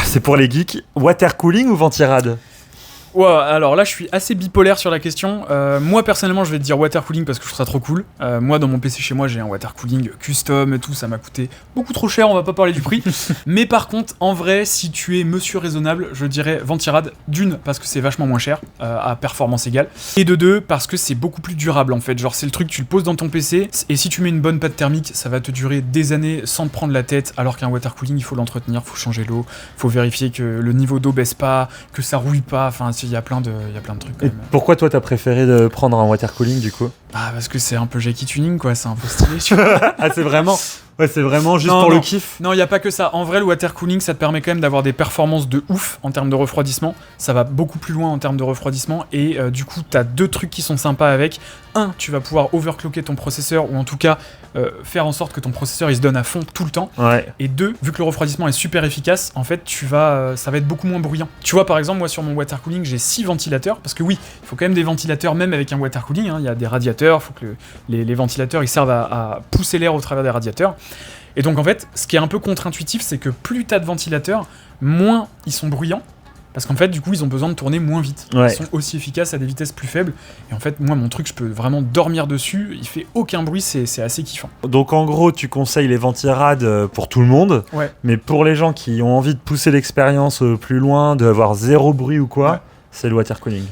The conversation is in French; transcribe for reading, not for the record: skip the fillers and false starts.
c'est pour les geeks. Water cooling ou ventirad ? Ouais, alors là je suis assez bipolaire sur la question. Moi personnellement je vais te dire water cooling parce que je trouve ça trop cool. Moi dans mon PC chez moi j'ai un water cooling custom et tout, ça m'a coûté beaucoup trop cher, on va pas parler du prix. Mais par contre en vrai si tu es monsieur raisonnable je dirais ventirad, d'une parce que c'est vachement moins cher à performance égale, et de deux parce que c'est beaucoup plus durable en fait. Genre c'est le truc, tu le poses dans ton PC et si tu mets une bonne pâte thermique ça va te durer des années sans te prendre la tête, alors qu'un water cooling il faut l'entretenir, faut changer l'eau, faut vérifier que le niveau d'eau baisse pas, que ça rouille pas, enfin il y a plein de trucs quand Et même. pourquoi toi t'as préféré de prendre un water cooling du coup ? Ah parce que c'est un peu Jackie Tuning quoi, c'est un peu stylé tu vois. Ah c'est vraiment juste Non, pour non. le kiff. Non, il n'y a pas que ça. En vrai, le water cooling, ça te permet quand même d'avoir des performances de ouf en termes de refroidissement. Ça va beaucoup plus loin en termes de refroidissement. Et du coup, tu as deux trucs qui sont sympas avec. Un, tu vas pouvoir overclocker ton processeur, ou en tout cas faire en sorte que ton processeur il se donne à fond tout le temps. Ouais. Et deux, vu que le refroidissement est super efficace, en fait, ça va être beaucoup moins bruyant. Tu vois, par exemple, moi sur mon water cooling, j'ai 6 ventilateurs. Parce que oui, il faut quand même des ventilateurs, même avec un water cooling. Il y a des radiateurs, il faut que les ventilateurs ils servent à pousser l'air au travers des radiateurs. Et donc en fait, ce qui est un peu contre-intuitif, c'est que plus t'as de ventilateurs, moins ils sont bruyants. Parce qu'en fait, du coup, ils ont besoin de tourner moins vite. Ouais. Ils sont aussi efficaces à des vitesses plus faibles. Et en fait, moi, mon truc, je peux vraiment dormir dessus. Il fait aucun bruit, c'est assez kiffant. Donc en gros, tu conseilles les ventirad pour tout le monde, Ouais. mais pour les gens qui ont envie de pousser l'expérience plus loin, d'avoir zéro bruit ou quoi, Ouais. c'est le water cooling.